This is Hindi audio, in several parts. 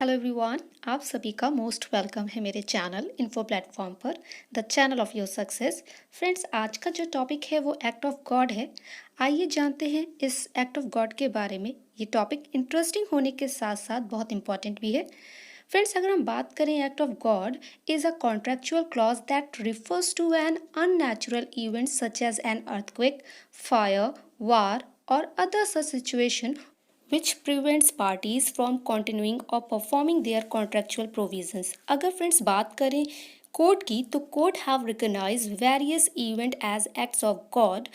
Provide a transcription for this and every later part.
हेलो एवरीवन, आप सभी का मोस्ट वेलकम है मेरे चैनल इन्फो प्लेटफॉर्म पर, the channel of your success. Friends, आज का जो टॉपिक है वो एक्ट ऑफ गॉड है। आइए जानते हैं इस एक्ट ऑफ गॉड के बारे में। ये टॉपिक इंटरेस्टिंग होने के साथ साथ बहुत इंपॉर्टेंट भी है। फ्रेंड्स, अगर हम बात करें, act of God is a contractual clause that refers to an unnatural event such as an earthquake, fire, war or other such situation which prevents parties from continuing or performing their contractual provisions। अगर फ्रेंड्स बात करें कोर्ट की, तो court have recognise various event as acts of God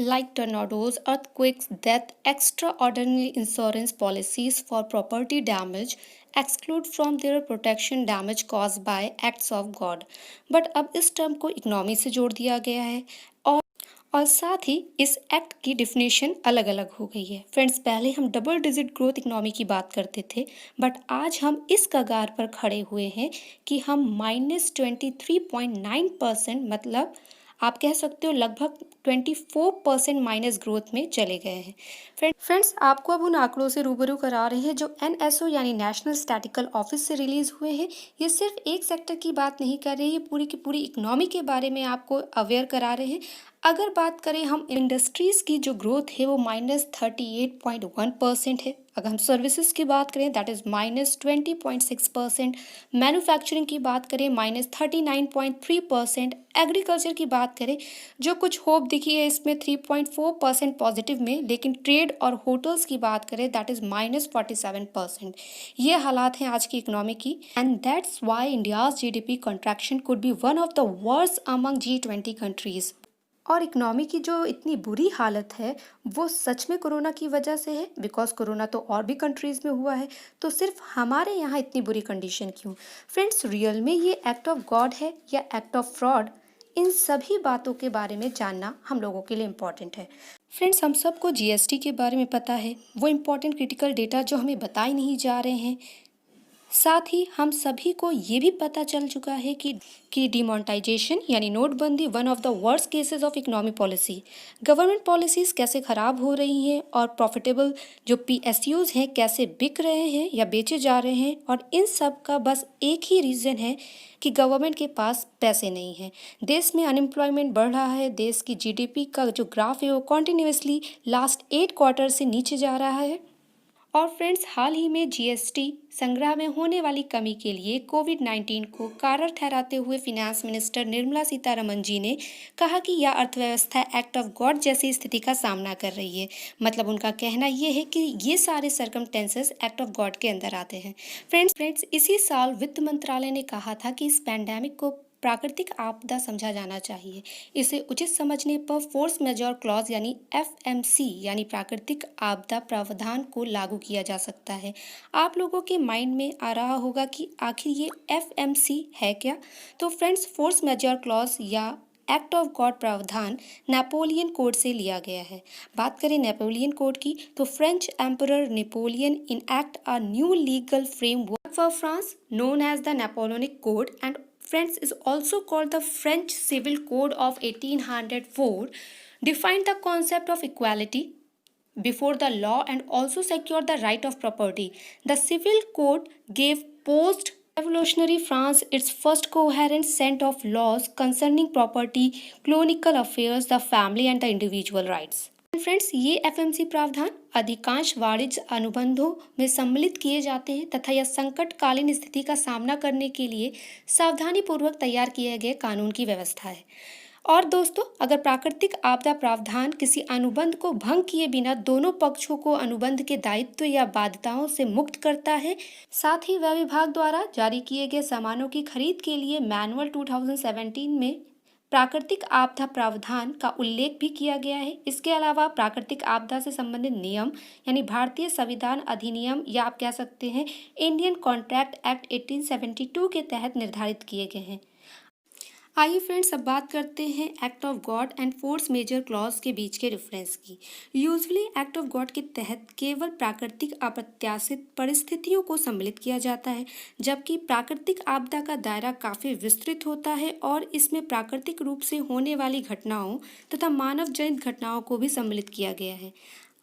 like tornadoes, earthquakes, death, extraordinary insurance policies for property damage exclude from their protection damage caused by acts of God। But अब इस टर्म को इकोनॉमी से जोड़ दिया गया है और साथ ही इस एक्ट की डिफिनेशन अलग अलग हो गई है। फ्रेंड्स, पहले हम डबल डिजिट ग्रोथ इकोनॉमी की बात करते थे, बट आज हम इस कगार पर खड़े हुए हैं कि हम -23.9% मतलब आप कह सकते हो लगभग 24% माइनस ग्रोथ में चले गए हैं। फ्रेंड्स, आपको अब उन आंकड़ों से रूबरू करा रहे हैं जो NSO यानी नेशनल स्टैटिकल ऑफिस से रिलीज हुए हैं। ये सिर्फ एक सेक्टर की बात नहीं कर रहे, ये पूरी की पूरी इकोनॉमी के बारे में आपको अवेयर करा रहे हैं। अगर बात करें हम इंडस्ट्रीज़ की, जो ग्रोथ है वो -38.1% है। अगर हम सर्विसेज की बात करें दैट इज़ -20.6%। मैन्युफैक्चरिंग की बात करें -39.3%। एग्रीकल्चर की बात करें, जो कुछ होप दिखी है इसमें 3.4% पॉजिटिव में, लेकिन ट्रेड और होटल्स की बात करें दैट इज़ -47%। ये हालात हैं आज की इकोनॉमी की, and that's why India's GDP contraction could be one of the worst among G20 countries. और इकोनॉमी की जो इतनी बुरी हालत है वो सच में कोरोना की वजह से है, बिकॉज कोरोना तो और भी कंट्रीज़ में हुआ है, तो सिर्फ हमारे यहाँ इतनी बुरी कंडीशन क्यों? फ्रेंड्स, रियल में ये एक्ट ऑफ गॉड है या एक्ट ऑफ फ्रॉड? इन सभी बातों के बारे में जानना हम लोगों के लिए इम्पॉर्टेंट है। फ्रेंड्स, हम सबको GST के बारे में पता है, वो इम्पॉर्टेंट क्रिटिकल डेटा जो हमें बताए नहीं जा रहे हैं। साथ ही हम सभी को ये भी पता चल चुका है कि डिमोनेटाइजेशन यानी नोटबंदी one of the worst cases of economy policy. Government policies कैसे ख़राब हो रही हैं और प्रॉफिटेबल जो PSUs हैं कैसे बिक रहे हैं या बेचे जा रहे हैं, और इन सब का बस एक ही रीज़न है कि गवर्नमेंट के पास पैसे नहीं हैं। देश में अनएम्प्लॉयमेंट बढ़ रहा है, देश की GDP का जो ग्राफ है वो कॉन्टिन्यूसली लास्ट 8 क्वार्टर से नीचे जा रहा है। और फ्रेंड्स, हाल ही में GST संग्रह में होने वाली कमी के लिए कोविड-19 को कारण ठहराते हुए फिनेंस मिनिस्टर निर्मला सीतारमण जी ने कहा कि यह अर्थव्यवस्था एक्ट ऑफ गॉड जैसी स्थिति का सामना कर रही है। मतलब उनका कहना यह है कि ये सारे सर्कमटेंसेस एक्ट ऑफ गॉड के अंदर आते हैं। फ्रेंड्स, इसी साल वित्त मंत्रालय ने कहा था कि इस पैंडेमिक को प्राकृतिक आपदा समझा जाना चाहिए। इसे उचित समझने पर फोर्स मेजॉर क्लॉज यानी FMC यानी प्राकृतिक आपदा प्रावधान को लागू किया जा सकता है। आप लोगों के माइंड में आ रहा होगा कि आखिर ये FMC है क्या? तो फ्रेंड्स, फोर्स मेजॉर क्लॉज या एक्ट ऑफ गॉड प्रावधान नेपोलियन कोड से लिया गया है। बात करें नेपोलियन कोड की, तो French emperor Napoleon enact a new legal framework for France known as the Napoleonic code, and friends is also called the French Civil Code of 1804, defined the concept of equality before the law and also secured the right of property. The Civil Code gave post-revolutionary France its first coherent set of laws concerning property, colonial affairs, the family and the individual rights. Friends, ये FMC प्रावधान अधिकांश वाणिज्य अनुबंधों में सम्मिलित किए जाते हैं तथा यह संकटकालीन स्थिति का सामना करने के लिए सावधानी पूर्वक तैयार किए गए कानून की व्यवस्था है। और दोस्तों, अगर प्राकृतिक आपदा प्रावधान किसी अनुबंध को भंग किए बिना दोनों पक्षों को अनुबंध के दायित्व या बाध्यताओं से मुक्त करता है। साथ ही वह विभाग द्वारा जारी किए गए सामानों की खरीद के लिए मैनुअल 2017 में प्राकृतिक आपदा प्रावधान का उल्लेख भी किया गया है। इसके अलावा प्राकृतिक आपदा से संबंधित नियम यानी भारतीय संविधान अधिनियम या आप कह सकते हैं इंडियन कॉन्ट्रैक्ट एक्ट 1872 के तहत निर्धारित किए गए हैं। आइए फ्रेंड्स, अब बात करते हैं act of God and force majeure clause के बीच के डिफरेंस की। यूजुअली एक्ट ऑफ गॉड के तहत केवल प्राकृतिक अप्रत्याशित परिस्थितियों को सम्मिलित किया जाता है, जबकि प्राकृतिक आपदा का दायरा काफ़ी विस्तृत होता है और इसमें प्राकृतिक रूप से होने वाली घटनाओं तथा मानव जनित घटनाओं को भी सम्मिलित किया गया है।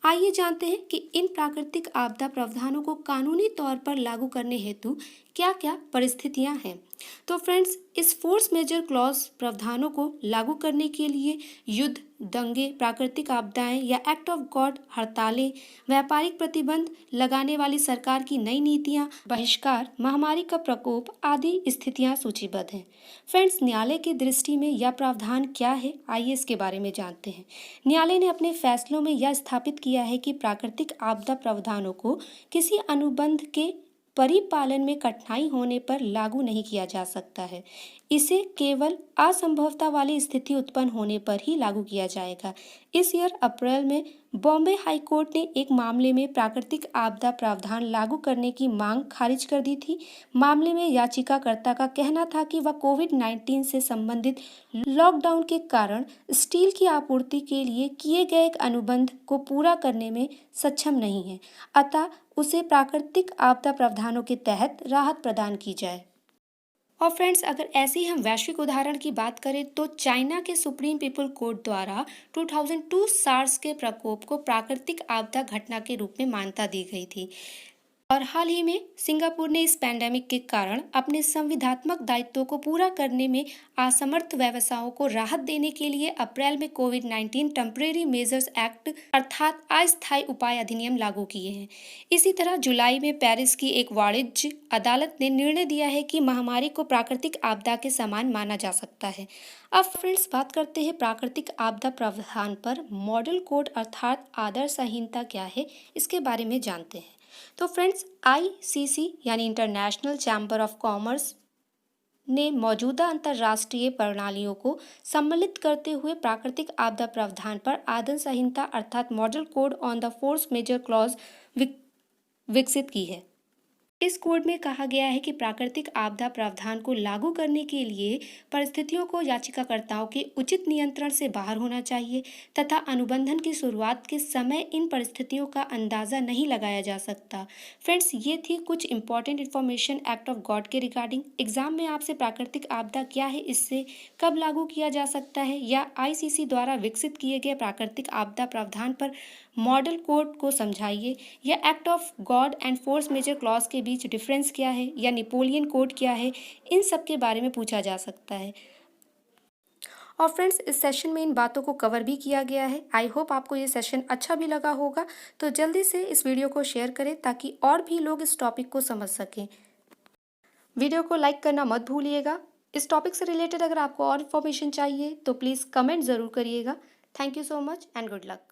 आइए जानते हैं कि इन प्राकृतिक आपदा प्रावधानों को कानूनी तौर पर लागू करने हेतु क्या क्या परिस्थितियां हैं। तो फ्रेंड्स, इस फोर्स मेजर क्लॉज प्रावधानों को लागू करने के लिए युद्ध, दंगे, प्राकृतिक आपदाएं या एक्ट ऑफ गॉड, हड़तालें, व्यापारिक प्रतिबंध लगाने वाली सरकार की नई नीतियां, बहिष्कार, महामारी का प्रकोप आदि स्थितियां सूचीबद्ध हैं। फ्रेंड्स, न्यायालय की दृष्टि में यह प्रावधान क्या है, आइए इसके बारे में जानते हैं। न्यायालय ने अपने फैसलों में यह स्थापित किया है कि प्राकृतिक आपदा प्रावधानों को किसी अनुबंध के परिपालन में कठिनाई होने पर लागू नहीं किया जा सकता है। इसे केवल असंभवता वाली स्थिति उत्पन्न होने पर ही लागू किया जाएगा। इस ईयर अप्रैल में बॉम्बे हाई कोर्ट ने एक मामले में प्राकृतिक आपदा प्रावधान लागू करने की मांग खारिज कर दी थी। मामले में याचिकाकर्ता का कहना था कि वह कोविड-19 से संबंधित लॉकडाउन के कारण स्टील की आपूर्ति के लिए किए गए एक अनुबंध को पूरा करने में सक्षम नहीं है, अतः उसे प्राकृतिक आपदा प्रावधानों के तहत राहत प्रदान की जाए। और फ्रेंड्स, अगर ऐसे ही हम वैश्विक उदाहरण की बात करें तो चाइना के सुप्रीम पीपल कोर्ट द्वारा 2002 सार्स के प्रकोप को प्राकृतिक आपदा घटना के रूप में मान्यता दी गई थी। और हाल ही में सिंगापुर ने इस पैंडेमिक के कारण अपने संविधात्मक दायित्वों को पूरा करने में असमर्थ व्यवसायों को राहत देने के लिए अप्रैल में कोविड-19 टेम्परेरी मेजर्स एक्ट अर्थात अस्थायी उपाय अधिनियम लागू किए हैं। इसी तरह जुलाई में पेरिस की एक वाणिज्य अदालत ने निर्णय दिया है कि महामारी को प्राकृतिक आपदा के समान माना जा सकता है। अब फ्रेंड्स, बात करते हैं प्राकृतिक आपदा प्रावधान पर मॉडल कोड अर्थात आदर्श संहिता क्या है, इसके बारे में जानते हैं। तो फ्रेंड्स, आईसीसी यानी इंटरनेशनल चैम्बर ऑफ कॉमर्स ने मौजूदा अंतर्राष्ट्रीय प्रणालियों को सम्मिलित करते हुए प्राकृतिक आपदा प्रावधान पर आदर्श संहिता अर्थात model code on the force majeure clause विकसित की है। इस कोड में कहा गया है कि प्राकृतिक आपदा प्रावधान को लागू करने के लिए परिस्थितियों को याचिकाकर्ताओं के उचित नियंत्रण से बाहर होना चाहिए तथा अनुबंधन की शुरुआत के समय इन परिस्थितियों का अंदाज़ा नहीं लगाया जा सकता। फ्रेंड्स, ये थी कुछ important information act of God के रिगार्डिंग। एग्जाम में आपसे प्राकृतिक आपदा क्या है, इससे कब लागू किया जा सकता है, या आईसीसी द्वारा विकसित किए गए प्राकृतिक आपदा प्रावधान पर मॉडल कोड को समझाइए, या act of God and force majeure clause के बीच डिफरेंस क्या है, या नेपोलियन कोड क्या है, इन सब के बारे में पूछा जा सकता है। और फ्रेंड्स, इस सेशन में इन बातों को कवर भी किया गया है। आई होप आपको ये सेशन अच्छा भी लगा होगा। तो जल्दी से इस वीडियो को शेयर करें ताकि और भी लोग इस टॉपिक को समझ सकें। वीडियो को लाइक करना मत भूलिएगा। इस टॉपिक से रिलेटेड अगर आपको और इन्फॉर्मेशन चाहिए तो प्लीज़ कमेंट ज़रूर करिएगा। Thank you so much and good luck.